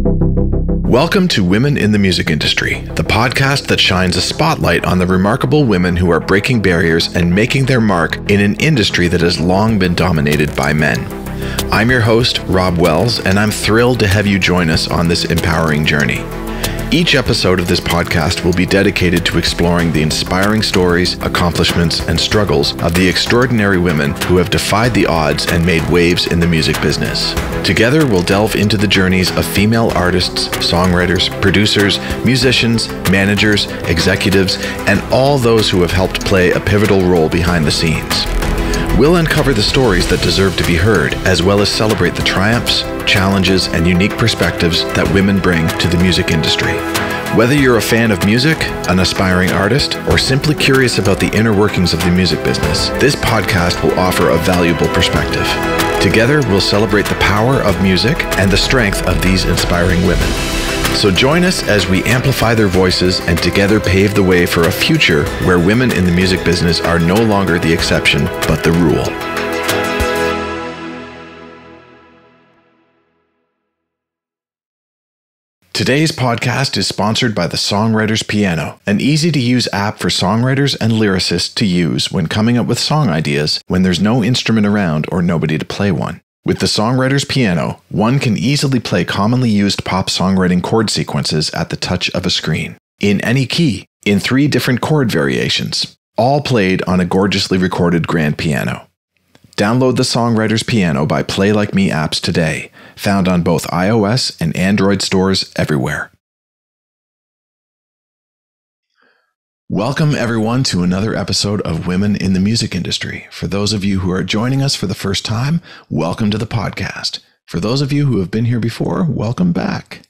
Welcome to Women in the Music Industry, the podcast that shines a spotlight on the remarkable women who are breaking barriers and making their mark in an industry that has long been dominated by men. I'm your host, Rob Wells, and I'm thrilled to have you join us on this empowering journey. Each episode of this podcast will be dedicated to exploring the inspiring stories, accomplishments, and struggles of the extraordinary women who have defied the odds and made waves in the music business. Together, we'll delve into the journeys of female artists, songwriters, producers, musicians, managers, executives, and all those who have helped play a pivotal role behind the scenes. We'll uncover the stories that deserve to be heard, as well as celebrate the triumphs, challenges, and unique perspectives that women bring to the music industry. Whether you're a fan of music, an aspiring artist, or simply curious about the inner workings of the music business, this podcast will offer a valuable perspective. Together, we'll celebrate the power of music and the strength of these inspiring women. So join us as we amplify their voices and together pave the way for a future where women in the music business are no longer the exception, but the rule. Today's podcast is sponsored by the Songwriter's Piano, an easy-to-use app for songwriters and lyricists to use when coming up with song ideas when there's no instrument around or nobody to play one. With the Songwriter's Piano, one can easily play commonly used pop songwriting chord sequences at the touch of a screen, in any key, in 3 different chord variations, all played on a gorgeously recorded grand piano. Download the Songwriter's Piano by Play Like Me apps today, found on both iOS and Android stores everywhere. Welcome everyone to another episode of Women in the Music Industry. For those of you who are joining us for the first time, welcome to the podcast. For those of you who have been here before, welcome back.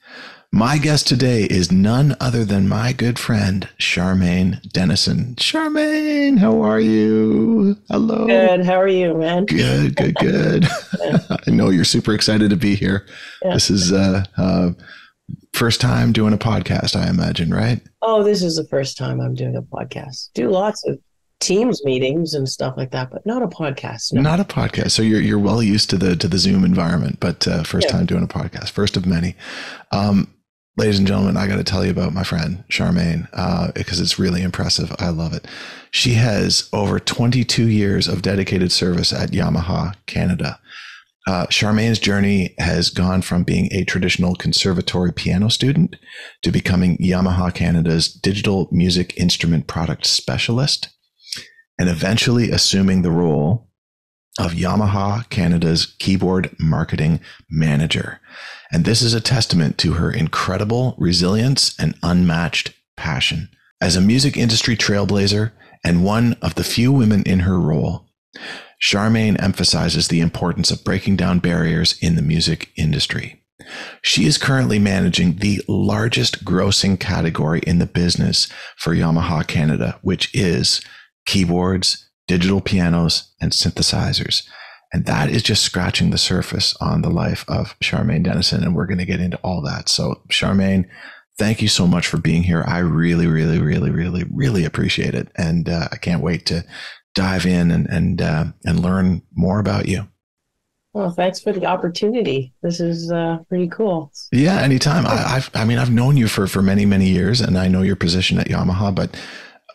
My guest today is none other than my good friend, Charmain Dennison. Charmain, how are you? Hello. Good. How are you, man? Good. Yeah. I know you're super excited to be here. Yeah. This is first time doing a podcast, I imagine, right? Oh, this is the first time I'm doing a podcast. Do lots of Teams meetings and stuff like that, but not a podcast. No. Not a podcast. So you're well used to the Zoom environment, but first time doing a podcast, first of many. Ladies and gentlemen, I got to tell you about my friend Charmain because it's really impressive. I love it. She has over 22 years of dedicated service at Yamaha Canada. Charmain's journey has gone from being a traditional conservatory piano student to becoming Yamaha Canada's digital music instrument product specialist and eventually assuming the role of Yamaha Canada's keyboard marketing manager. And this is a testament to her incredible resilience and unmatched passion. As a music industry trailblazer and one of the few women in her role, Charmain emphasizes the importance of breaking down barriers in the music industry. She is currently managing the largest grossing category in the business for Yamaha Canada, which is keyboards, digital pianos, and synthesizers. And that is just scratching the surface on the life of Charmain Dennison, and we're going to get into all that. So, Charmain, thank you so much for being here. I really appreciate it, and I can't wait to dive in and learn more about you. Well, thanks for the opportunity. This is pretty cool. Yeah, anytime. I've known you for many years, and I know your position at Yamaha, but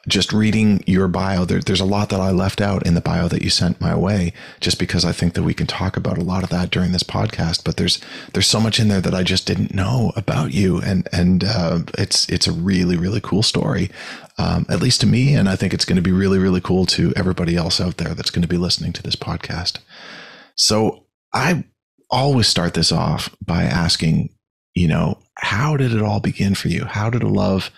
just reading your bio, there's a lot that I left out in the bio that you sent my way, just because I think that we can talk about a lot of that during this podcast. But there's so much in there that I just didn't know about you, and it's a really cool story, at least to me, and I think it's going to be really cool to everybody else out there that's going to be listening to this podcast. So I always start this off by asking, how did it all begin for you? How did a love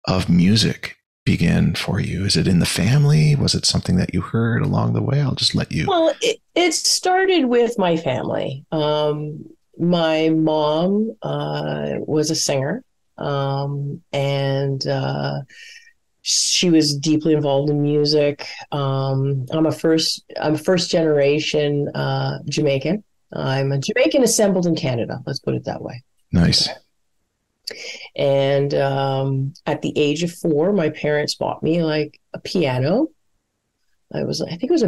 of music begin for you? Is it in the family? Was it something that you heard along the way? I'll just let you. Well, it started with my family. My mom was a singer, and she was deeply involved in music. I'm first generation Jamaican. I'm a Jamaican assembled in Canada. Let's put it that way. Nice. Okay. And at the age of 4, my parents bought me like a piano I think it was a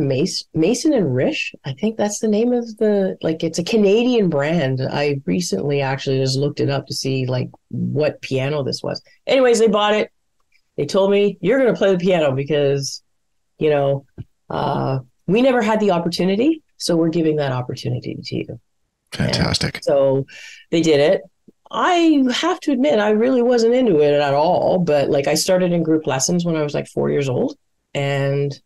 Mason and Rish. I think that's the name of it's a Canadian brand. I recently actually just looked it up to see like what piano this was. Anyways, they bought it. They told me, you're going to play the piano because, you know, we never had the opportunity. So we're giving that opportunity to you. Fantastic. And so they did it. I have to admit, I really wasn't into it at all. But like I started in group lessons when I was like 4 years old. And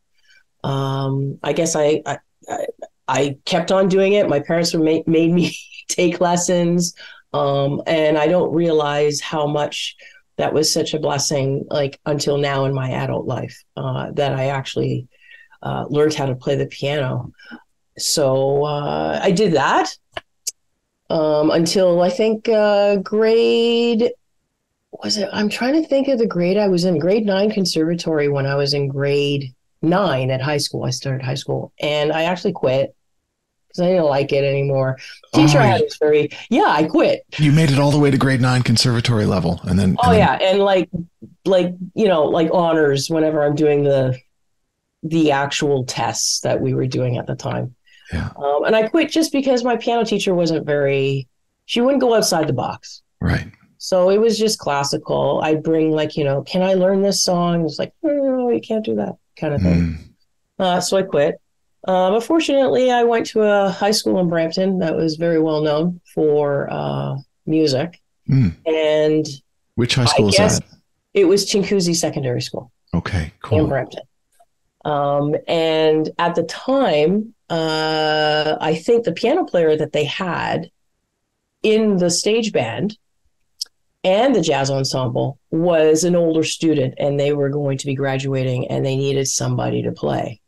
I guess I kept on doing it. My parents made me take lessons. And I don't realize how much that was such a blessing, like until now in my adult life, that I actually learned how to play the piano. So I did that until I think grade, was it? I'm trying to think of the grade I was in. Grade 9 conservatory when I was in grade 9 at high school. I started high school and I actually quit because I didn't like it anymore. Teacher I had was I quit. You made it all the way to grade 9 conservatory level. And then, and like, like honors whenever I'm doing the actual tests that we were doing at the time. Yeah. And I quit just because my piano teacher she wouldn't go outside the box. Right. So it was just classical. I'd bring can I learn this song? It's like, no, you can't do that kind of thing. So I quit. But fortunately, I went to a high school in Brampton that was very well known for music. And which high school is that? It was Chinguacousy Secondary School. Okay, cool. In Brampton. And at the time, I think the piano player that they had in the stage band and the jazz ensemble was an older student, and they were going to be graduating and they needed somebody to play.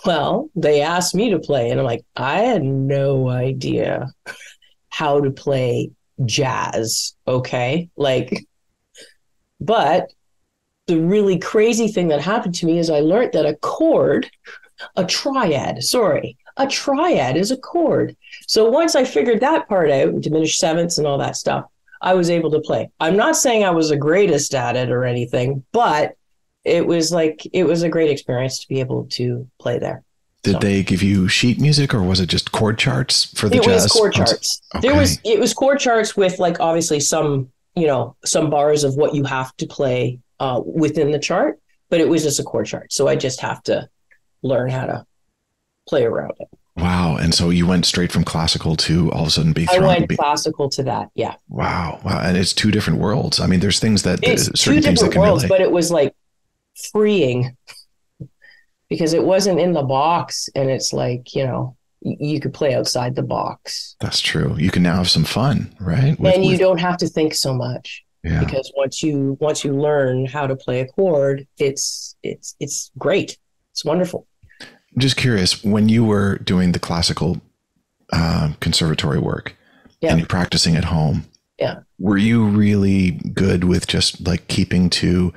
Well, they asked me to play, and I'm like, I had no idea how to play jazz. Okay. But the really crazy thing that happened to me is I learned that a triad is a chord. So once I figured that part out, diminished sevenths and all that stuff, I was able to play. I'm not saying I was the greatest at it or anything, but it was a great experience to be able to play there. Did they give you sheet music or was it just chord charts for the jazz? It was chord charts. Okay. It was chord charts with obviously some bars of what you have to play within the chart, but it was just a chord chart. So I just have to learn how to play around it. Wow. And so you went straight from classical to all of a sudden I went classical to that. Yeah. Wow. And it's two different worlds. I mean, there's things that it's certain two different worlds, but it was like freeing because it wasn't in the box, and it's you could play outside the box. That's true. You can now have some fun, right? And you don't have to think so much. Yeah. Because once you learn how to play a chord, it's great. It's wonderful. I'm just curious, when you were doing the classical conservatory work and you're practicing at home, were you really good with just keeping to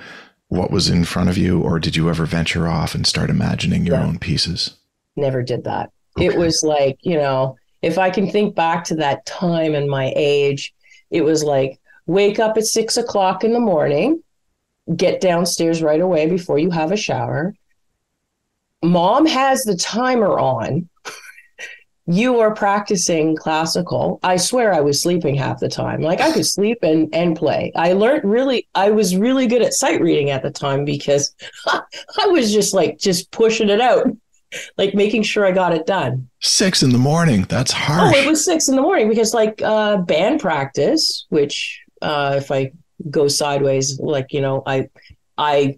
what was in front of you, or did you ever venture off and start imagining your own pieces? Never did that. Okay. It was if I can think back to that time and my age, it was wake up at 6 o'clock in the morning, get downstairs right away before you have a shower. Mom has the timer on. You are practicing classical. I swear I was sleeping half the time. I could sleep and play. I was really good at sight reading at the time because I was just pushing it out, making sure I got it done. 6 a.m. That's harsh. Oh, it was 6 a.m. because band practice, which if I go sideways, I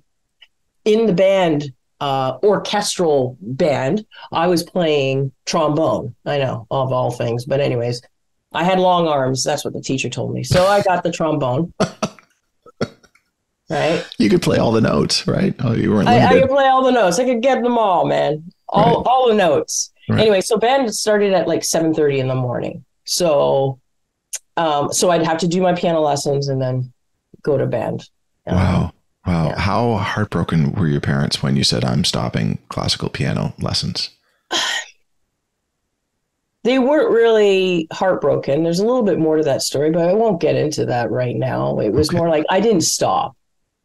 in the band, orchestral band, I was playing trombone. I know, of all things. But anyways, I had long arms. That's what the teacher told me. So I got the trombone. Right? You could play all the notes, right? Oh, you weren't limited. I could play all the notes. I could get them all, man. All the notes. Right. Anyway, so band started at 7:30 in the morning. So I'd have to do my piano lessons and then go to band. Wow. Yeah. How heartbroken were your parents when you said, I'm stopping classical piano lessons? They weren't really heartbroken. There's a little bit more to that story, but I won't get into that right now. It was more I didn't stop.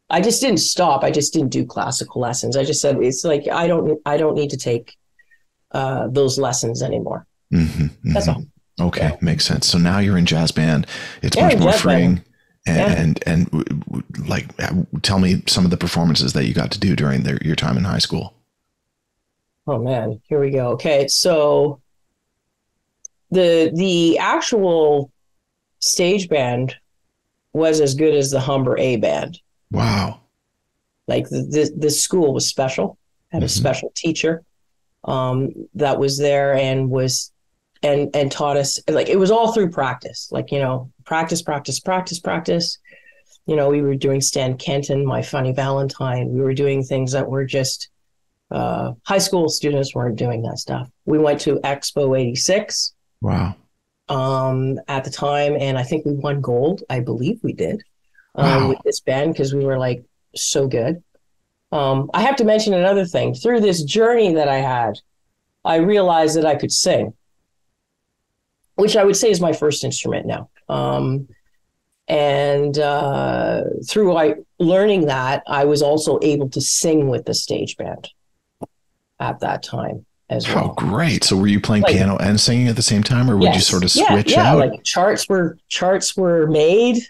I just didn't stop. I just didn't do classical lessons. I just said, it's like, I don't need to take those lessons anymore. That's all. Okay, Yeah. makes sense. So now you're in jazz band. It's Yeah, much more jazz band. freeing. And like, tell me some of the performances that you got to do during your time in high school. Oh man, here we go. Okay, so the actual stage band was as good as the Humber A band. Wow. Like the school was special, had a special teacher that was there and taught us, like, it was all through practice, like, practice, practice, practice, practice. We were doing Stan Kenton, My Funny Valentine. We were doing things that were just high school students weren't doing that stuff. We went to Expo 86. Wow. At the time, and I think we won gold. I believe we did with Wow. this band because we were like so good. I have to mention another thing. Through this journey that I had, I realized that I could sing, which I would say is my first instrument now. And through learning that, I was also able to sing with the stage band at that time as well. How great. So were you playing piano and singing at the same time, or would you sort of switch out? Like charts were made,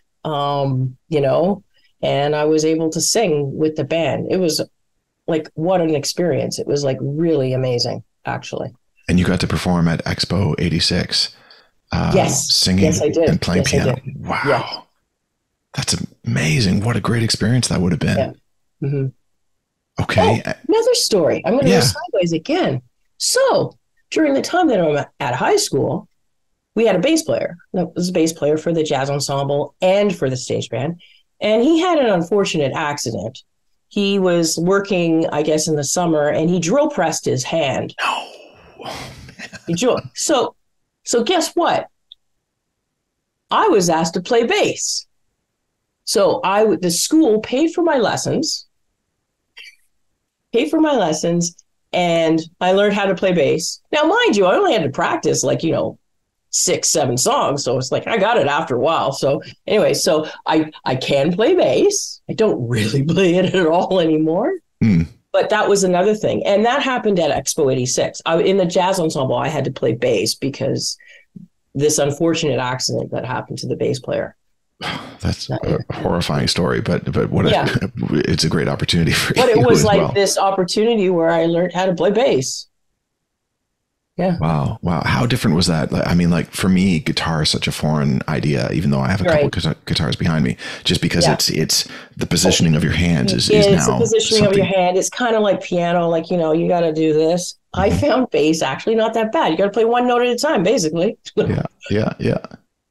and I was able to sing with the band. It was like, what an experience. It was like really amazing, actually. And you got to perform at Expo 86. Yes. Singing yes, I did. and playing piano. Wow. Yes. That's amazing. What a great experience that would have been. Yeah. Mm-hmm. Okay. Oh, another story. I'm going to go sideways again. So during the time that I'm at high school, we had a bass player. That was a bass player for the jazz ensemble and for the stage band. And he had an unfortunate accident. He was working, I guess, in the summer, and he drill pressed his hand. No. So guess what? I was asked to play bass. So the school paid for my lessons, and I learned how to play bass. Now, mind you, I only had to practice 6-7 songs. So it's like, I got it after a while. So anyway, so I can play bass. I don't really play it at all anymore. But that was another thing. And that happened at Expo 86. In the jazz ensemble, I had to play bass because this unfortunate accident that happened to the bass player. That's a horrifying story, but what it's a great opportunity for you. But it was like this opportunity where I learned how to play bass. Yeah. Wow. How different was that? I mean, like, for me, guitar is such a foreign idea, even though I have a couple guitars behind me, just because it's the positioning of your hands is now the positioning of your hand. It's kind of like piano, like, you got to do this. I found bass actually not that bad. You got to play one note at a time, basically. Yeah,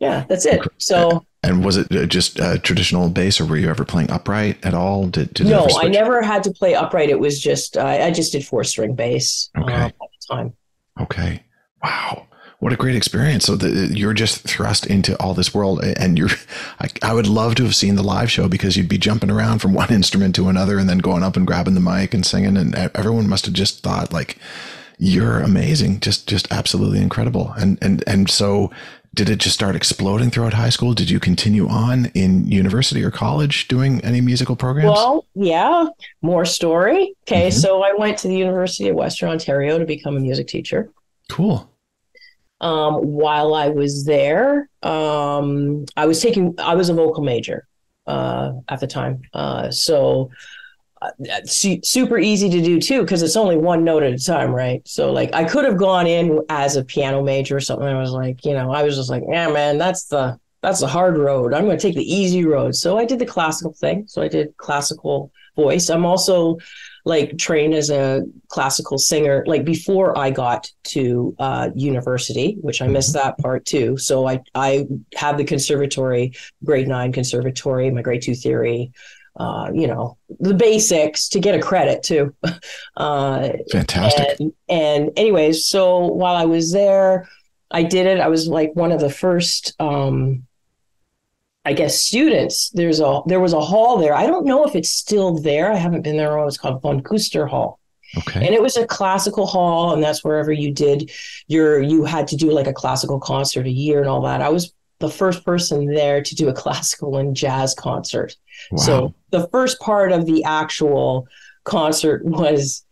that's it. So. And was it just traditional bass, or were you ever playing upright at all? No, I never had to play upright. It was just, I just did 4-string bass at the time. Okay. Wow. What a great experience. So you're just thrust into all this world, and I would love to have seen the live show, because you'd be jumping around from one instrument to another and then going up and grabbing the mic and singing. And everyone must have just thought, like, you're amazing. Just absolutely incredible. And so did it just start exploding throughout high school? Did you continue on in university or college doing any musical programs? Well, yeah, more story. Okay, so I went to the University of Western Ontario to become a music teacher. Cool. While I was there, I was a vocal major at the time. So super easy to do too, because it's only one note at a time, right? So like, I could have gone in as a piano major or something. I was like, I was just like, yeah, man, that's the hard road. I'm going to take the easy road. So I did the classical thing. So I did classical voice. I'm also like trained as a classical singer, like before I got to university, which I missed that part too. So I have the conservatory, grade 9 conservatory, my grade 2 theory, the basics to get a credit too. Fantastic. And anyways, so while I was there, I did it. I was like one of the first, I guess, students. There was a hall there. I don't know if it's still there. I haven't been there. It was called Von Kuster Hall. Okay. And it was a classical hall, and that's wherever you had to do like a classical concert a year and all that. I was the first person there to do a classical and jazz concert. Wow. So the first part of the actual concert was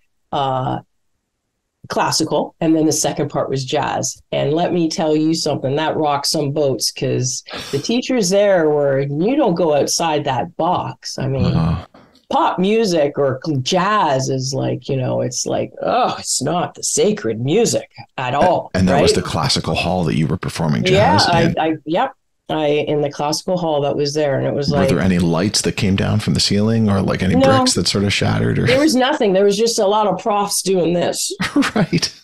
classical, and then the second part was jazz. And let me tell you something, that rocked some boats, because the teachers there were, you don't go outside that box. I mean, pop music or jazz is like, it's like, oh, it's not the sacred music at all. And that right? was the classical hall that you were performing jazz in? In the classical hall that was there. And it was Were there any lights that came down from the ceiling, or like any bricks that sort of shattered? Or? There was nothing. There was just a lot of profs doing this. Right.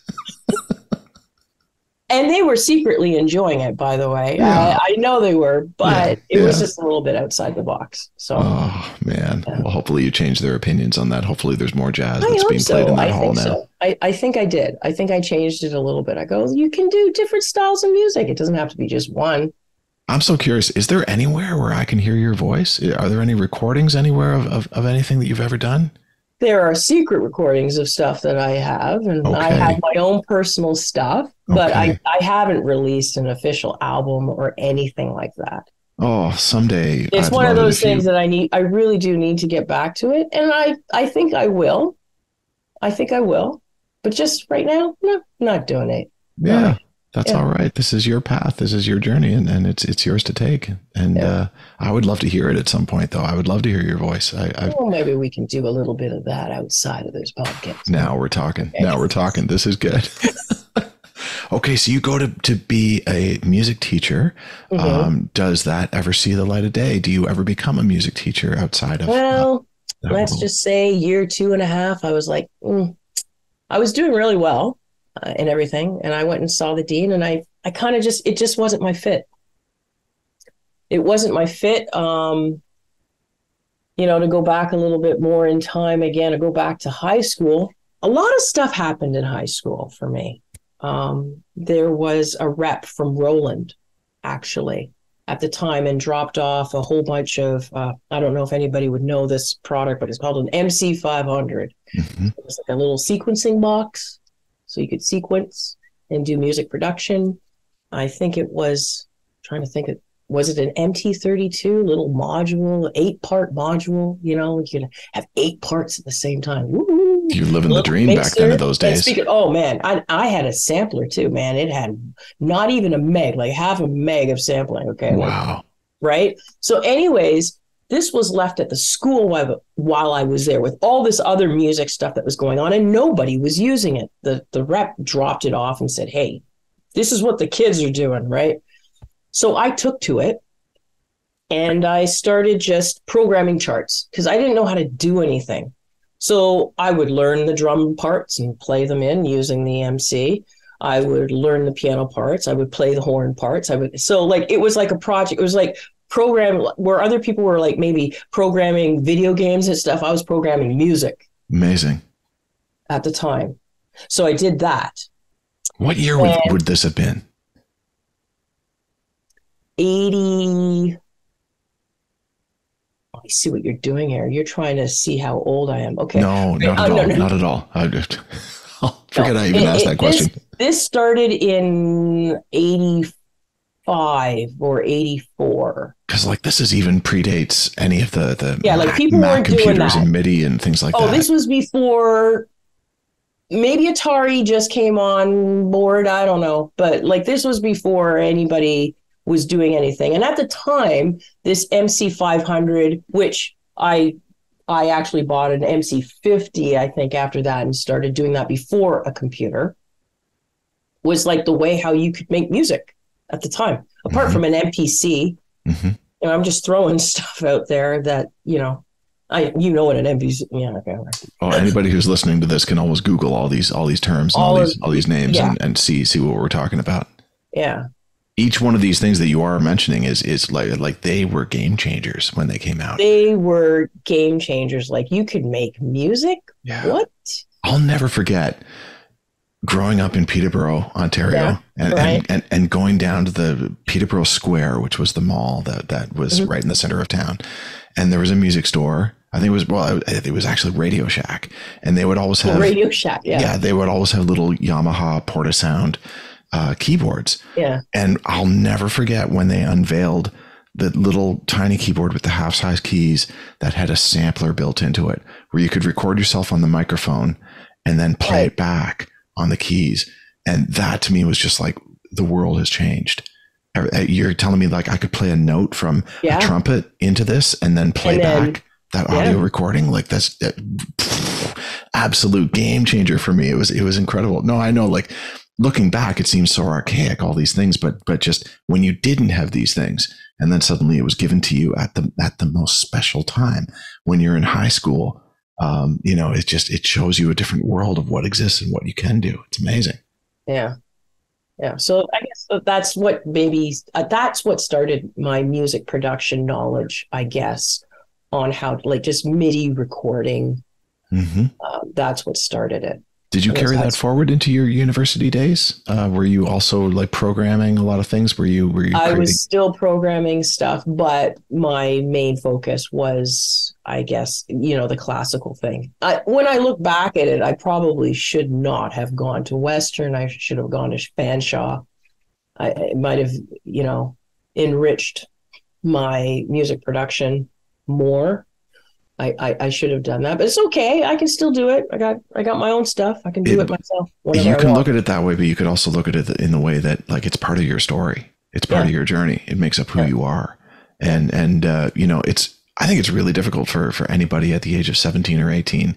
And they were secretly enjoying it, by the way. Yeah. I know they were, but it was just a little bit outside the box. So, oh man. Yeah. Well, hopefully you changed their opinions on that. Hopefully there's more jazz that's being played in that hall now. So. I think I did. I think I changed it a little bit. I go, you can do different styles of music. It doesn't have to be just one. I'm so curious. Is there anywhere where I can hear your voice? Are there any recordings anywhere of anything that you've ever done? There are secret recordings of stuff that I have, and I have my own personal stuff, but I haven't released an official album or anything like that. Oh, someday. It's one of those things that I really do need to get back to it. And I think I will. But just right now, no, not doing it. Yeah. That's all right. This is your path. This is your journey, and it's yours to take. And I would love to hear it at some point, though. I would love to hear your voice. Well, maybe we can do a little bit of that outside of this podcast. Now we're talking. Okay. Now we're talking. This is good. Okay, so you go to be a music teacher. Mm-hmm. Does that ever see the light of day? Do you ever become a music teacher outside of? Well, let's just say year 2.5. I was like, I was doing really well. And everything. And I went and saw the dean, and I kind of it just wasn't my fit. It wasn't my fit. To go back a little bit more in time again, to go back to high school, a lot of stuff happened in high school for me. There was a rep from Roland, actually, at the time, and dropped off a whole bunch of, I don't know if anybody would know this product, but it's called an MC500. Mm-hmm. It was like a little sequencing box. So you could sequence and do music production. I think it was, was it an MT32 little module, 8-part module? You could have 8 parts at the same time. Woo-hoo. You're living the dream back then in those days. I had a sampler too, man. It had not even a meg, like half a meg of sampling. Okay. Wow. Right. So anyways, this was left at the school while I was there with all this other music stuff that was going on, and nobody was using it. The rep dropped it off and said, hey, this is what the kids are doing, right? So I took to it, and I started just programming charts because I didn't know how to do anything. So I would learn the drum parts and play them in using the MC. I would learn the piano parts. I would play the horn parts. It was like a project. It was like program where other people were like maybe programming video games and stuff. I was programming music. Amazing. At the time. So I did that. What year would this have been? 80. I see what you're doing here. You're trying to see how old I am. Okay. No, not at all. No. Not at all. I forget I even asked that question. This started in 85 or 84. Because this is even predates any of the people Mac weren't computers doing that. and MIDI and things like that. Oh, this was before maybe Atari just came on board. I don't know. But this was before anybody was doing anything. And at the time, this MC500, which I actually bought an MC50, I think, after that, and started doing that before a computer, was like the way how you could make music at the time, apart from an MPC. Mm-hmm. I'm just throwing stuff out there that, what an MPC. Yeah, okay. Well, anybody who's listening to this can always Google all these terms and all these names and see what we're talking about. Yeah. Each one of these things that you are mentioning is like they were game changers when they came out. They were game changers. Like, you could make music. Yeah. What? I'll never forget growing up in Peterborough, Ontario, and going down to the Peterborough Square, which was the mall that was right in the center of town. And there was a music store. I think it was actually Radio Shack. And they would always have Radio Shack. Yeah. Yeah. They would always have little Yamaha Portasound keyboards. Yeah. And I'll never forget when they unveiled the little tiny keyboard with the half-size keys that had a sampler built into it, where you could record yourself on the microphone and then play it back on the keys. And that to me was just like, the world has changed. You're telling me like I could play a note from a trumpet into this and then play back that audio recording? Like that's absolute game changer for me. It was incredible. No, I know, like looking back, it seems so archaic, all these things, but just when you didn't have these things and then suddenly it was given to you at the most special time when you're in high school, it shows you a different world of what exists and what you can do. It's amazing. Yeah. Yeah. So I guess that's what started my music production knowledge, I guess, on how to like just MIDI recording. Mm-hmm. That's what started it. Did you carry that forward into your university days? Were you also like programming a lot of things? Were you I was still programming stuff, but my main focus was, I guess, the classical thing. When I look back at it, I probably should not have gone to Western. I should have gone to Fanshawe. It might have, enriched my music production more. I should have done that, but it's okay. I can still do it. I got my own stuff. I can do it myself. You can look at it that way, but you could also look at it in the way that like it's part of your story. It's part of your journey. It makes up who you are. And I think it's really difficult for anybody at the age of 17 or 18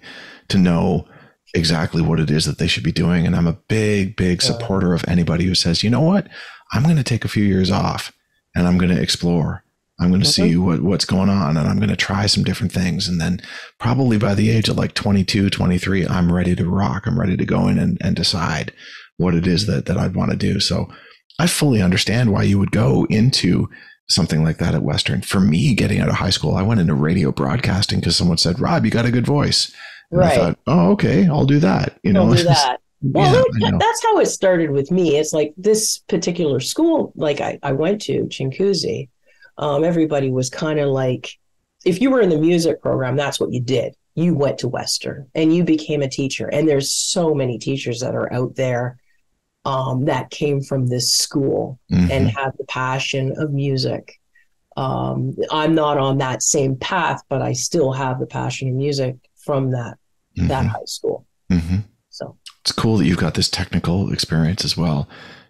to know exactly what it is that they should be doing. And I'm a big supporter of anybody who says, you know what, I'm going to take a few years off and I'm going to explore. I'm going to see what's going on and I'm going to try some different things. And then probably by the age of like 22, 23, I'm ready to rock. I'm ready to go in and decide what it is that I'd want to do. So I fully understand why you would go into something like that at Western. For me, getting out of high school, I went into radio broadcasting because someone said, Rob, you got a good voice. And I thought, oh, okay, I'll do that. I'll do that. Well, that's how it started with me. It's like this particular school, like I went to, Chinguzi. Everybody was kind of like, if you were in the music program, that's what you did. You went to Western and you became a teacher. And there's so many teachers that are out there that came from this school and have the passion of music. I'm not on that same path, but I still have the passion of music from that high school. So it's cool that you've got this technical experience as well.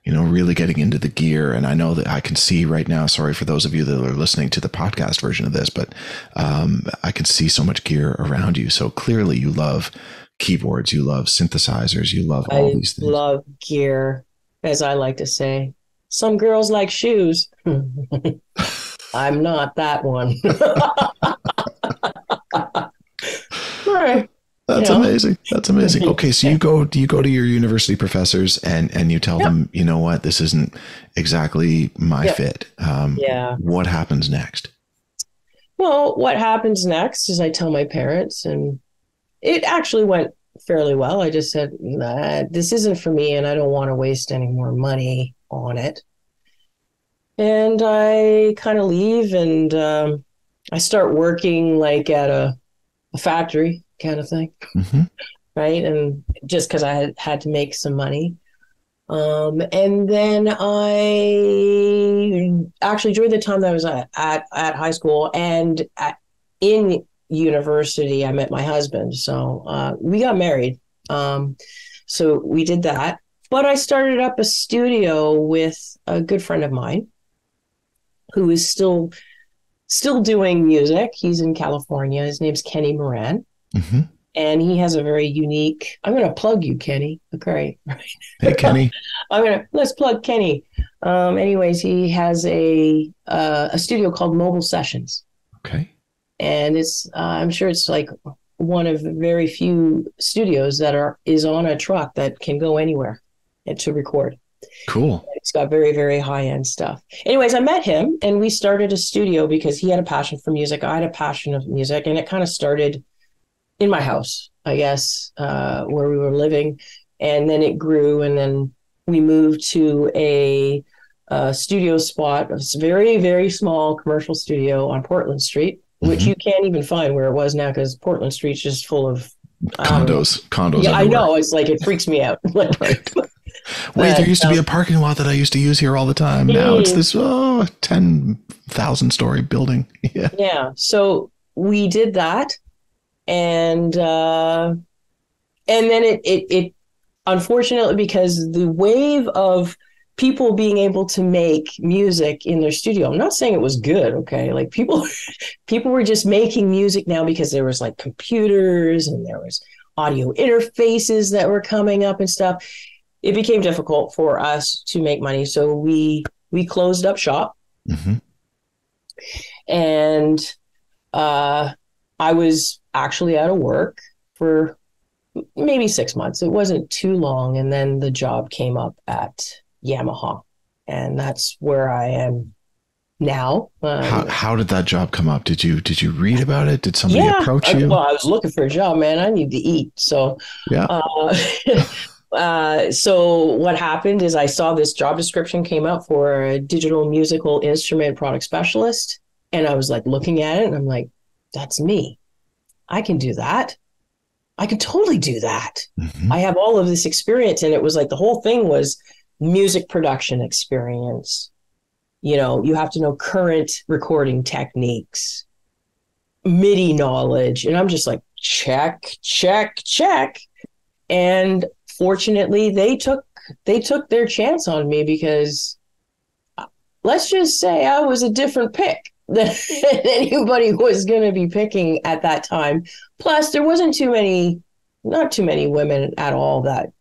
Really getting into the gear. And I know that I can see right now, sorry for those of you that are listening to the podcast version of this, but I can see so much gear around you. So clearly you love keyboards, you love synthesizers, you love all these things. I love gear, as I like to say. Some girls like shoes. I'm not that one. All right. That's amazing. That's amazing. Okay, so you go to your university professors and you tell them, you know what, this isn't exactly my fit. What happens next? Well, what happens next is I tell my parents, and it actually went fairly well. I just said, nah, this isn't for me and I don't want to waste any more money on it. And I kind of leave and I start working like at a factory kind of thing. Right. And just because I had to make some money. And then I actually, during the time that I was at high school and in university, I met my husband. So we got married. So we did that. But I started up a studio with a good friend of mine who is still doing music. He's in California. His name's Kenny Moran. And he has a very unique, I'm going to plug you, Kenny. Okay. Hey, Kenny. Let's plug Kenny. Anyways, he has a studio called Mobile Sessions. Okay. And it's, I'm sure it's like one of very few studios that is on a truck that can go anywhere and to record. Cool. It's got very, very high-end stuff. Anyways, I met him and we started a studio because he had a passion for music. I had a passion of music, and it kind of started in my house, I guess, where we were living. And then it grew, and then we moved to a studio spot. It's a very, very small commercial studio on Portland Street, which you can't even find where it was now because Portland Street's just full of condos. Yeah, everywhere. I know. It's like, it freaks me out. Wait, there But used to be a parking lot that I used to use here all the time. Now it's this 10,000 story building. Yeah. yeah, so we did that, and then it unfortunately, because the wave of people being able to make music in their studio, I'm not saying it was good, okay? Like people were just making music now because there was like computers and there was audio interfaces that were coming up and stuff. It became difficult for us to make money, so we closed up shop. Mm-hmm. And I was actually out of work for maybe 6 months. It wasn't too long. And then the job came up at Yamaha. And that's where I am now. How did that job come up? Did you read about it? Did somebody Yeah. approach you? Well, I was looking for a job, man. I need to eat. So, Yeah. so what happened is I saw this job description came up for a digital musical instrument product specialist. And I was like looking at it and I'm like, that's me. I can do that. I can totally do that. Mm-hmm. I have all of this experience. And it was like the whole thing was music production experience. You know, you have to know current recording techniques, MIDI knowledge. And I'm just like, check, check, check. And fortunately, they took their chance on me because let's just say I was a different pick than anybody was going to be picking at that time. Plus, there wasn't not too many women at all that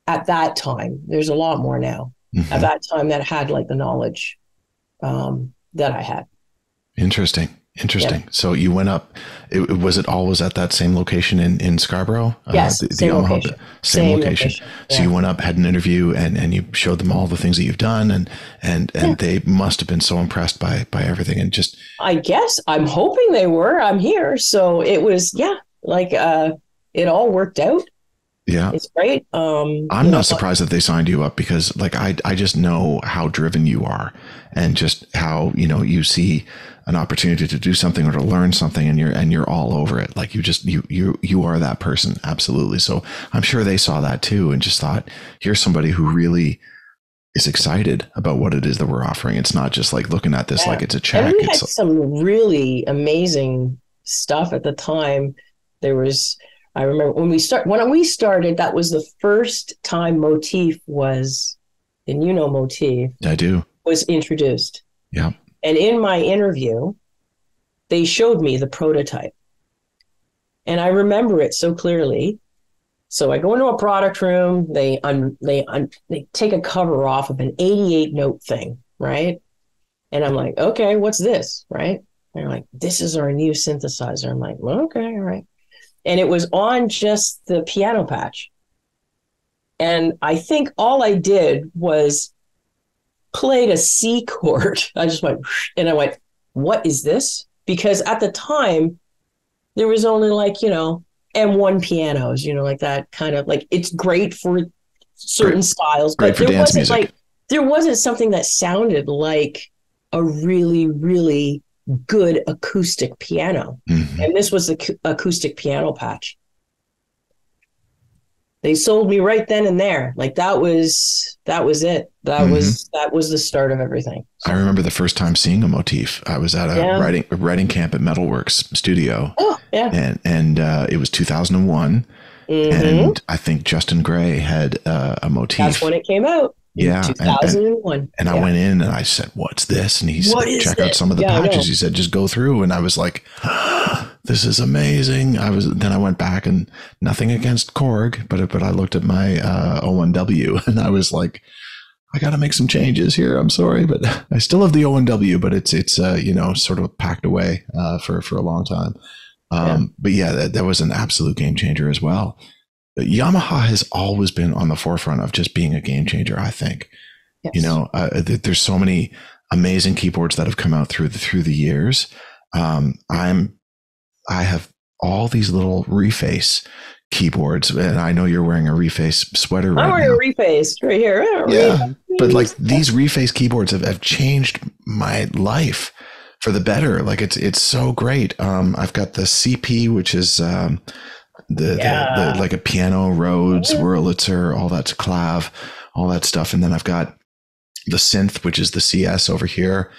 at that time. There's a lot more now. Mm-hmm. At that time that had like the knowledge that I had. Interesting. Yeah. So you went up. Was it always at that same location in Scarborough? Yes, same location. Same location. Yeah. So you went up, had an interview, and you showed them all the things that you've done, and they must have been so impressed by everything. And just, I guess I'm hoping they were. I'm here, so it was like it all worked out. Yeah, it's great. I'm not surprised that they signed you up because, like, I just know how driven you are, and just how you see an opportunity to do something or to learn something, and you're all over it. Like you are that person, absolutely. So I'm sure they saw that too, and just thought, here's somebody who really is excited about what it is that we're offering. It's not just like looking at this like it's a check. And we had some really amazing stuff at the time. I remember when we started, that was the first time Motif was, and Motif. I do. Was introduced. Yeah. And in my interview, they showed me the prototype. And I remember it so clearly. So I go into a product room, they take a cover off of an 88 note thing, right? And I'm like, okay, what's this, right? And they're like, this is our new synthesizer. I'm like, well, okay, all right. And it was on just the piano patch. And I think all I did was played a C chord. I just went, and I went, what is this? Because at the time, there was only like, M1 pianos, like that kind of like, it's great for certain styles, but there wasn't something that sounded like a really, really good acoustic piano. Mm-hmm. And this was the acoustic piano patch. They sold me right then and there. Like that was it. That was the start of everything. So. I remember the first time seeing a Motif. I was at a writing camp at Metalworks Studio. Oh, yeah. And it was 2001. Mm-hmm. And I think Justin Gray had a Motif. That's when it came out. Yeah. 2001. And I went in and I said, what's this? And he said, check out some of the patches. He said, just go through. And I was like, this is amazing. Then I went back, and nothing against Korg, but I looked at my O1W and I was like, I got to make some changes here. I'm sorry, but I still have the O1W, but it's sort of packed away for a long time. But yeah, that was an absolute game changer as well. Yamaha has always been on the forefront of just being a game changer, I think. Yes. There's so many amazing keyboards that have come out through the years. I have all these little Reface keyboards, and I know you're wearing a Reface sweater right now. I'm wearing a Reface right here. Yeah, but like these Reface keyboards have changed my life for the better. Like it's so great. I've got the CP, which is the Yeah. like a piano, Rhodes, Wurlitzer, all that's clav, all that stuff. And then I've got the synth, which is the CS over here.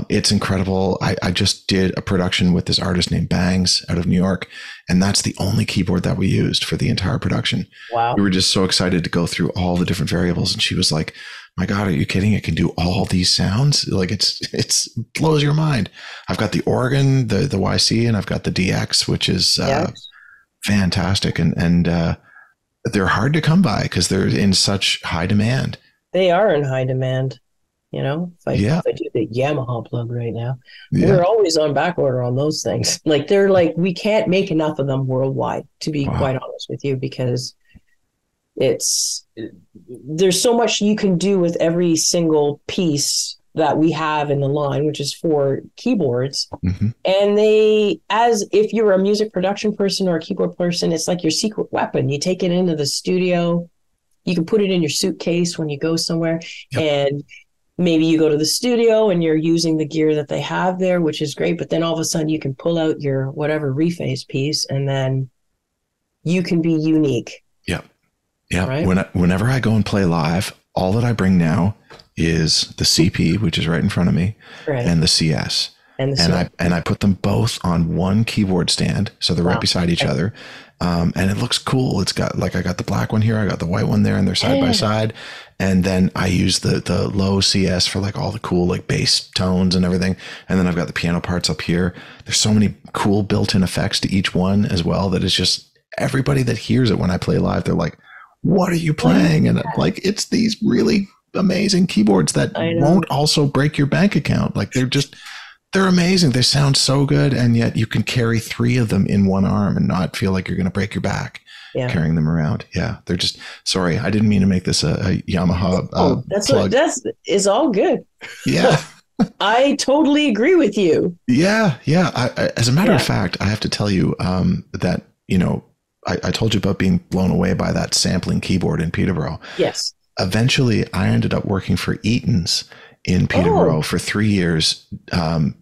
It's incredible. I just did a production with this artist named Bangs out of New York, and that's the only keyboard that we used for the entire production. We Wow. were just so excited to go through all the different variables, and she was like, "My God, are you kidding? It can do all these sounds? Like it's blows your mind." I've got the organ, the YC, and I've got the DX, which is Yes. fantastic, and they're hard to come by because they're in such high demand. They are in high demand. You know, Yeah, if I do the Yamaha plug right now, yeah. we're always on back order on those things. Like they're like we can't make enough of them worldwide, to be quite Wow. honest with you, because it's there's so much you can do with every single piece that we have in the line, which is four keyboards. Hmm. And they, as if you're a music production person or a keyboard person, it's like your secret weapon. You take it into the studio, you can put it in your suitcase when you go somewhere, Yep. and maybe you go to the studio and you're using the gear that they have there, which is great. But then all of a sudden you can pull out your whatever rephase piece and then you can be unique, Yep. Yeah. right? Whenever I go and play live, all that I bring now is the CP, which is right in front of me, Right. and the CS. And the And I put them both on one keyboard stand, so they're right wow. beside each other, and it looks cool. It's got like I got the black one here, I got the white one there, and they're side by Yeah, side. And then I use the low CS for like all the cool like bass tones and everything. And then I've got the piano parts up here. There's so many cool built-in effects to each one as well that it's just everybody that hears it when I play live, they're like, "What are you playing?" And I'm like, it's these really amazing keyboards that I won't know. also break your bank account. Like they're amazing. They sound so good, and yet you can carry three of them in one arm and not feel like you're going to break your back Yeah. carrying them around. Yeah, they're just sorry. I didn't mean to make this a Yamaha Oh, that's what plug. that's is all good. Yeah, I totally agree with you. yeah. As a matter of Yeah. fact, I have to tell you that I told you about being blown away by that sampling keyboard in Peterborough. Yes. Eventually, I ended up working for Eaton's in Peterborough Oh, for 3 years,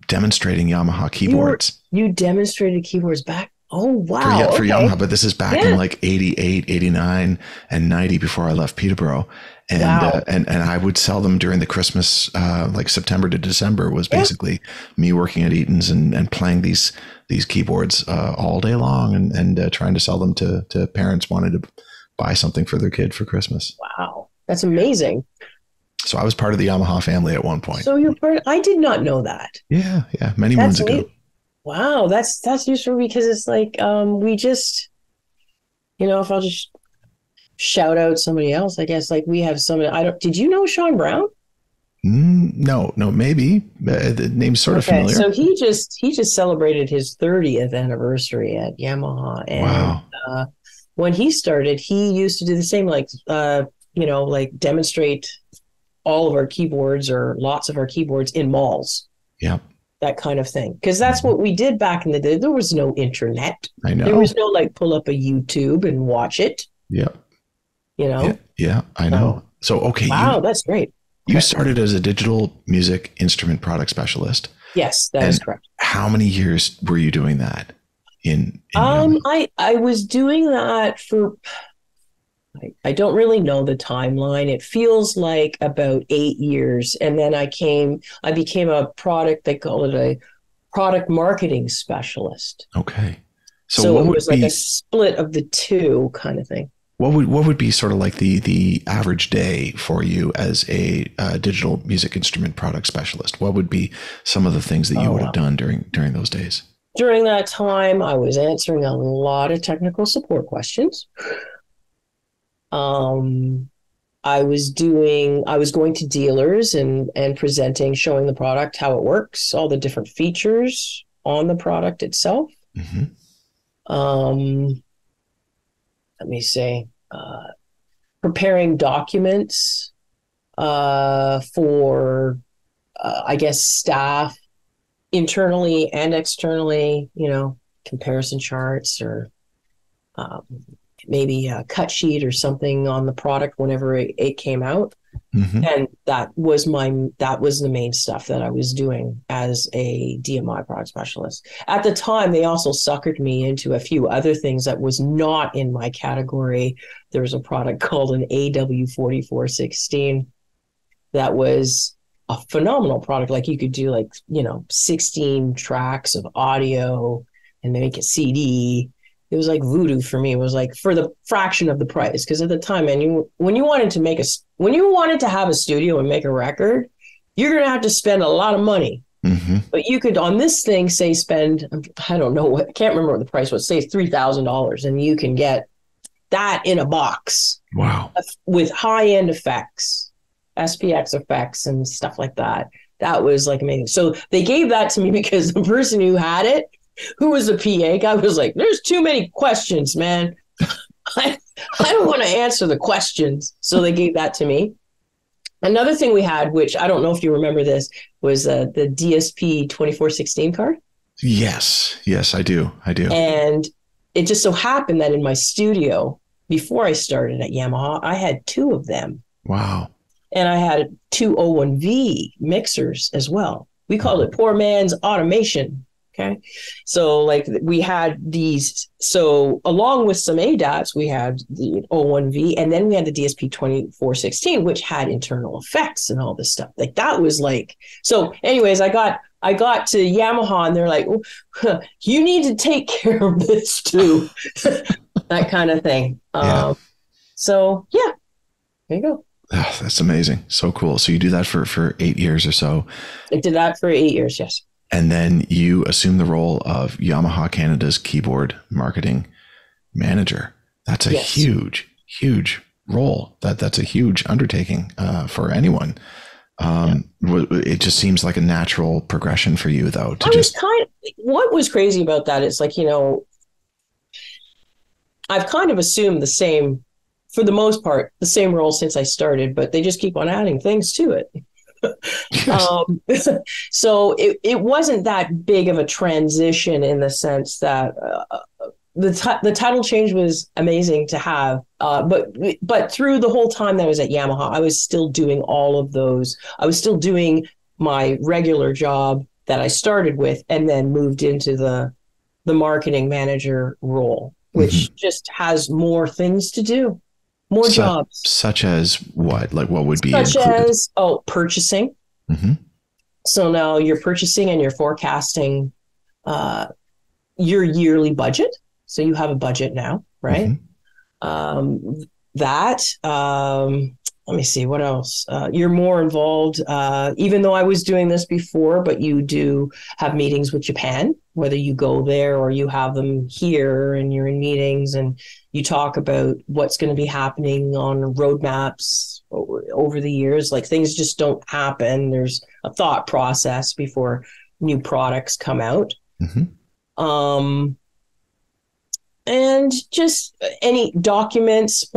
demonstrating Yamaha you were keyboards. you demonstrated keyboards back. Oh, for wow. for Okay. Yamaha, but this is back in Yeah. like 88, 89, and 90 before I left Peterborough. And Wow. and I would sell them during the Christmas, like September to December was Yeah. basically me working at Eaton's and playing these keyboards all day long and trying to sell them to parents wanted to buy something for their kid for Christmas. Wow. That's amazing. So I was part of the Yamaha family at one point. So you're part, I did not know that. Yeah, yeah, many moons That's ago. neat. Wow, that's useful because it's like we just, if I'll just shout out somebody else, I guess like we have somebody. I don't. Did you know Sean Brown? No, maybe the name's sort of Okay, familiar. so he just celebrated his 30th anniversary at Yamaha, and Wow. uh, when he started, he used to do the same, like like demonstrate all of our keyboards or lots of our keyboards in malls, Yeah. that kind of thing. Because that's Mhm. what we did back in the day. There was no internet. I There was know. no like pull up a YouTube and watch it, Yeah. you Yeah. know? Yeah. I know. So, So, okay, wow, that's great. you Okay. started as a digital music instrument product specialist. Yes, that is And correct. how many years were you doing that in Yamaha? I was doing that for I don't really know the timeline. It feels like about 8 years. And then I became a product, they call it a product marketing specialist. Okay. So So what it would was like a be split of the two kind of thing. what would be sort of like the average day for you as a digital music instrument product specialist? What would be some of the things that you Oh, would have wow. done during those days? During that time, I was answering a lot of technical support questions. Um, I was going to dealers and presenting, showing the product, how it works, all the different features on the product itself. Hmm. Um, let me say, preparing documents for, I guess, staff internally and externally, comparison charts or um, maybe a cut sheet or something on the product whenever it came out. Mm-hmm. And that was the main stuff that I was doing as a DMI product specialist. At the time, they also suckered me into a few other things that was not in my category. There was a product called an AW4416 that was a phenomenal product. Like you could do 16 tracks of audio and make a CD. It was like voodoo for me. It was like for the fraction of the price. Because at the time, man, when you wanted to have a studio and make a record, you're going to have to spend a lot of money. Mm-hmm. But you could on this thing spend, I don't know what, I can't remember what the price was, say $3,000, and you can get that in a box. Wow. With high-end effects, SPX effects and stuff like that. That was like amazing. So they gave that to me because the person who had it, who was the PA guy, was like, there's too many questions, man. I don't want to answer the questions. So they gave that to me. Another thing we had, which I don't know if you remember this, was the DSP 2416 card. Yes, I do. And it just so happened that in my studio, before I started at Yamaha, I had 2 of them. Wow. And I had 2 01V mixers as well. We called it poor man's automation. Okay. So we had these. So along with some ADATs, we had the 01V, and then we had the DSP 2416, which had internal effects and all this stuff. Like that was so anyways, I got to Yamaha and they're like, oh, you need to take care of this too. That kind of thing. Yeah. So yeah, there you go. Oh, that's amazing. So cool. So you do that for 8 years or so. I did that for 8 years. Yes. And then you assume the role of Yamaha Canada's keyboard marketing manager. That's a huge, huge role. That's a huge undertaking for anyone. It just seems like a natural progression for you, though. What was crazy about that is I've kind of assumed the same, for the most part, the same role since I started, but they just keep on adding things to it. So it wasn't that big of a transition in the sense that the title change was amazing to have. But through the whole time that I was at Yamaha, I was still doing all of those. I was still doing my regular job that I started with and then moved into the marketing manager role, which just has more things to do. More jobs. Such as what? Like what would be Such included? as, purchasing. Mm-hmm. So now you're purchasing and you're forecasting your yearly budget. So you have a budget now, right? Mm-hmm. Let me see, what else? You're more involved, even though I was doing this before, but you do have meetings with Japan, whether you go there or you have them here and you're in meetings and you talk about what's going to be happening on roadmaps over the years. Like things just don't happen. There's a thought process before new products come out. Mm-hmm. And just any documents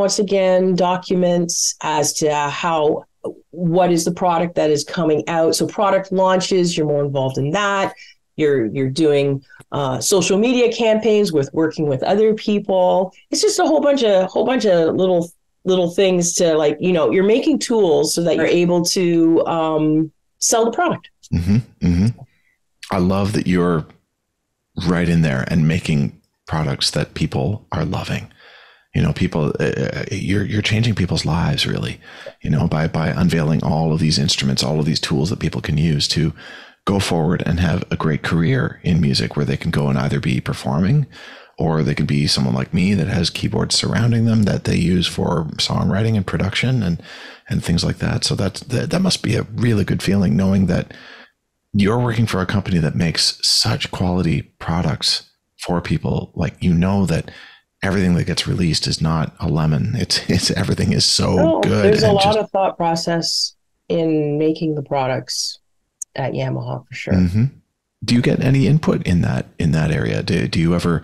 as to what is the product that is coming out. So product launches, you're more involved in that. You're doing social media campaigns working with other people. It's just a whole bunch of little things to you're making tools so that you're able to sell the product. Mm-hmm. Mm-hmm. I love that you're right in there and making products that people are loving. You're changing people's lives really, by unveiling all of these instruments, all of these tools that people can use to go forward and have a great career in music, where they can go and either be performing, or they could be someone like me that has keyboards surrounding them that they use for songwriting and production and things like that. So that must be a really good feeling, knowing that you're working for a company that makes such quality products for people. Like, that everything that gets released is not a lemon. It's everything is so good. There's a lot of thought process in making the products at Yamaha for sure. Mm-hmm. Do you get any input in that area? Do you ever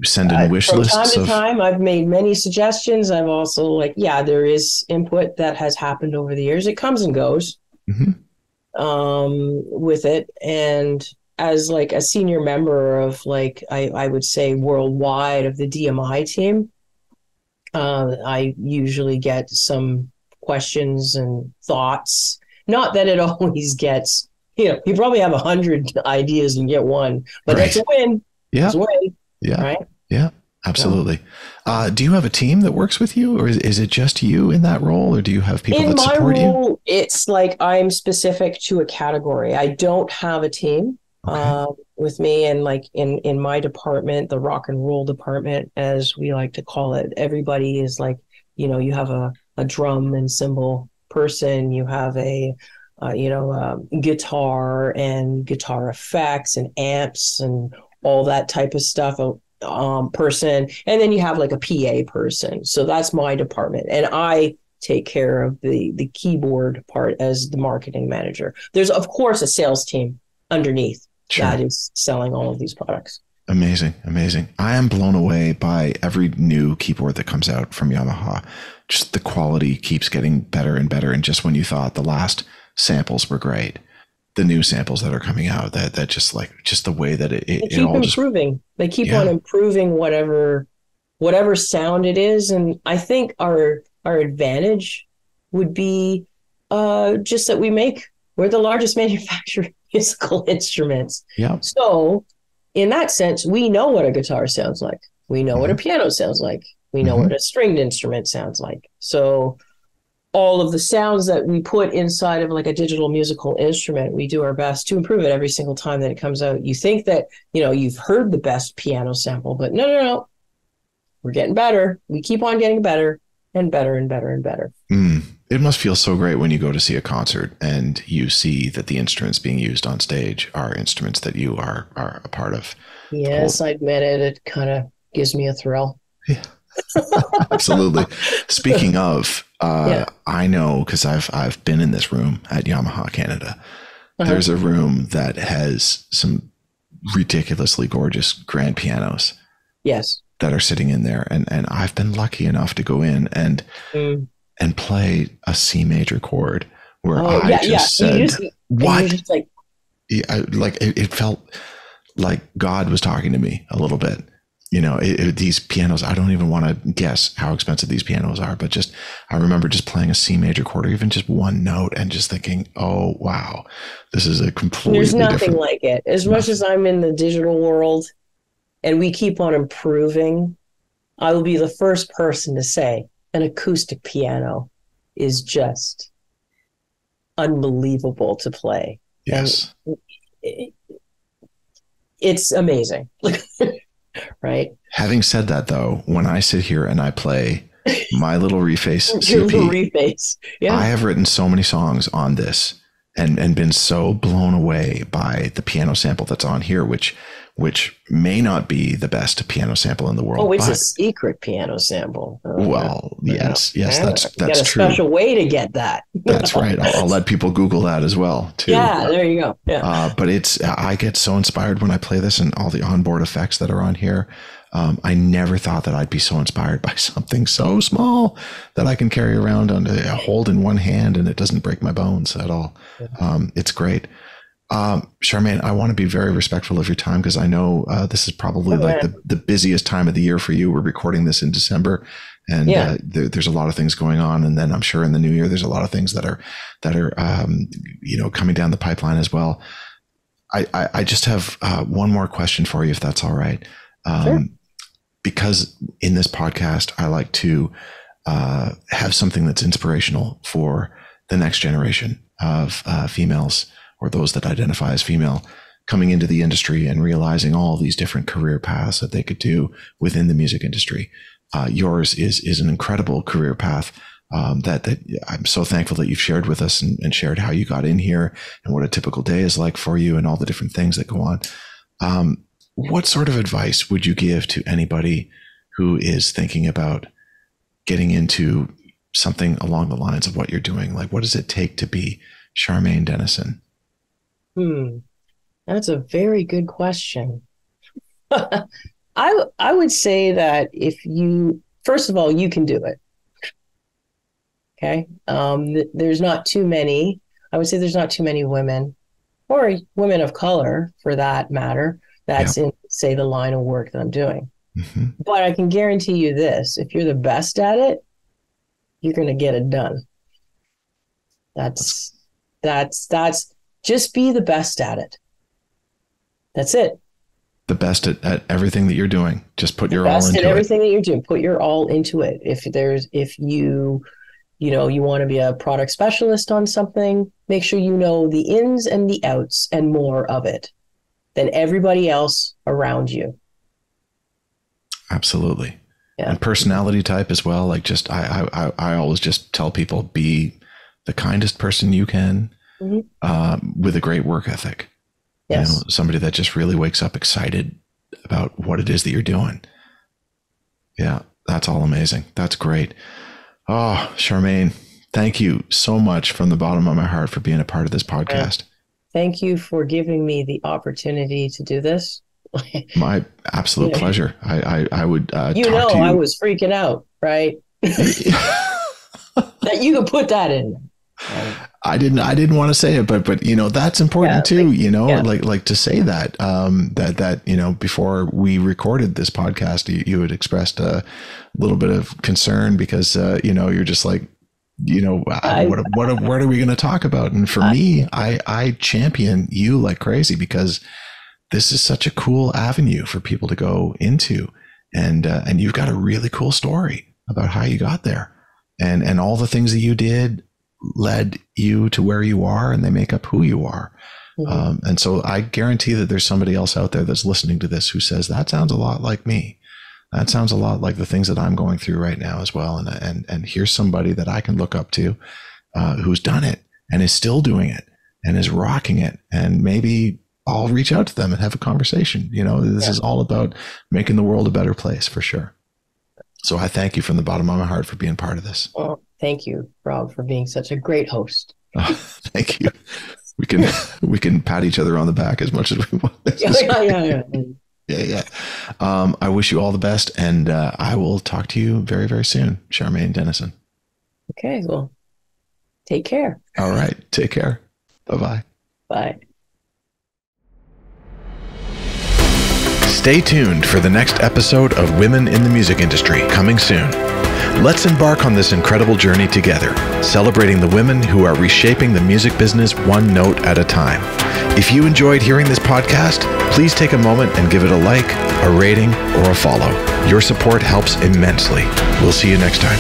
send in wish lists? From time to time, I've made many suggestions. I've also there is input that has happened over the years. It comes and goes with it. And as a senior member of I would say worldwide of the DMI team, I usually get some questions and thoughts. Not that it always gets, you probably have 100 ideas and get one, but that's Right. a win. Yeah. It's a win, Yeah. right? Yeah. Yeah. Absolutely. Do you have a team that works with you, or is it just you in that role, or do you have people In that my support you? role, it's like I'm specific to a category. I don't have a team Okay. with me, and like in my department, the rock and roll department, as we like to call it, everybody is like, you have a drum and cymbal person, you have guitar and guitar effects and amps and all that type of stuff. Person, and then you have like a PA person. So that's my department, and I take care of the keyboard part as the marketing manager. There's of course a sales team underneath Sure. that is selling all of these products. Amazing. Amazing. I am blown away by every new keyboard that comes out from Yamaha. Just the quality keeps getting better and better. And just when you thought the last samples were great, the new samples that are coming out, that just the way that They it keep all just, improving. They keep on yeah. improving whatever sound it is, and I think our advantage would be just that we're the largest manufacturer of musical instruments. Yeah. So in that sense, we know what a guitar sounds like. We know what a Mm-hmm. piano sounds like. We know Mm-hmm. what a stringed instrument sounds like. So all of the sounds that we put inside of like a digital musical instrument, we do our best to improve it every single time that it comes out. You think that, you've heard the best piano sample, but no, no, no. We're getting better. We keep on getting better and better and better and better. Mm. It must feel so great when you go to see a concert and you see that the instruments being used on stage are instruments that you are a part of. The Yes, whole, I admit it. It kind of gives me a thrill. yeah, absolutely. Speaking of, Yeah. I know because I've been in this room at Yamaha Canada. Uh-huh. There's a room that has some ridiculously gorgeous grand pianos Yes. that are sitting in there, and I've been lucky enough to go in Mm. and play a C major chord where Oh, I yeah, yeah. just said, And you're "What?" just like, Like it felt like God was talking to me a little bit. These pianos, I don't even want to guess how expensive these pianos are, but just, I remember just playing a C major chord or even just one note and just thinking, oh, wow, this is a there's completely nothing different, like it. As much as nothing. I'm in the digital world and we keep on improving, I will be the first person to say an acoustic piano is just unbelievable to play. And Yes. it, it's amazing, right? Having said that, though, when I sit here and I play my little Reface Your little CP, reface. Yeah. I have written so many songs on this and been so blown away by the piano sample that's on here, which may not be the best piano sample in the Oh, world, it's a but secret piano sample. well, Yeah. yes, Yeah. You got that's a true. special way to get that. That's right. I'll let people Google that as well too. Yeah, there you go. Yeah. But I get so inspired when I play this and all the onboard effects that are on here. I never thought that I'd be so inspired by something so small that I can carry around on hold in one hand and it doesn't break my bones at all. It's great. Charmaine, I want to be very respectful of your time because I know this is probably Oh, like man. the busiest time of the year for you. We're recording this in December, and Yeah. there's a lot of things going on. And then I'm sure in the new year there's a lot of things that are coming down the pipeline as well. I just have one more question for you, if that's all right. Sure. Because in this podcast, I like to have something that's inspirational for the next generation of females or those that identify as female coming into the industry and realizing all these different career paths that they could do within the music industry. Yours is an incredible career path that I'm so thankful that you've shared with us and shared how you got in here and what a typical day is like for you and all the different things that go on. What sort of advice would you give to anybody who is thinking about getting into something along the lines of what you're doing? Like, what does it take to be Charmain Dennison? Hmm. That's a very good question. I would say that if you first of all you can do it. Okay. There's not too many. I would say there's not too many women or women of color for that matter Yeah. that's in say the line of work that I'm doing. Mm-hmm. But I can guarantee you this: if you're the best at it, you're going to get it done. That's just be the best at it. That's it. The best at everything that you're doing. Just put your all Best into at it. everything that you're doing. Put your all into it. If you want to be a product specialist on something, make sure you know the ins and the outs and more of it than everybody else around you. Absolutely. Yeah. And personality type as well. Like just, I always just tell people, be the kindest person you can, with a great work ethic. Yes. You know, somebody that just really wakes up excited about what it is that you're doing. Yeah. That's all amazing. That's great. Oh, Charmain, thank you so much from the bottom of my heart for being a part of this podcast. Thank you for giving me the opportunity to do this. My absolute pleasure. I would talk to you. I was freaking out, right? That you could put that in. I didn't want to say it, but that's important too. Like to say that that before we recorded this podcast, you had expressed a little bit of concern because you're just like, what are we going to talk about? And for me, I champion you like crazy because this is such a cool avenue for people to go into, and you've got a really cool story about how you got there, and all the things that you did led you to where you are, and they make up who you are. And so I guarantee that there's somebody else out there that's listening to this who says, that sounds a lot like me. That sounds a lot like the things that I'm going through right now as well. And here's somebody that I can look up to, who's done it and is still doing it and is rocking it. And maybe I'll reach out to them and have a conversation. This is all about making the world a better place for sure. So I thank you from the bottom of my heart for being part of this. Well, thank you, Rob, for being such a great host. Oh, thank you. We can pat each other on the back as much as we want. Yeah. I wish you all the best, and I will talk to you very, very soon, Charmain Dennison. Okay, well, take care. All right, take care. Bye-bye. Bye. Stay tuned for the next episode of Women in the Music Industry, coming soon. Let's embark on this incredible journey together, celebrating the women who are reshaping the music business one note at a time. If you enjoyed hearing this podcast, please take a moment and give it a like, a rating, or a follow. Your support helps immensely. We'll see you next time.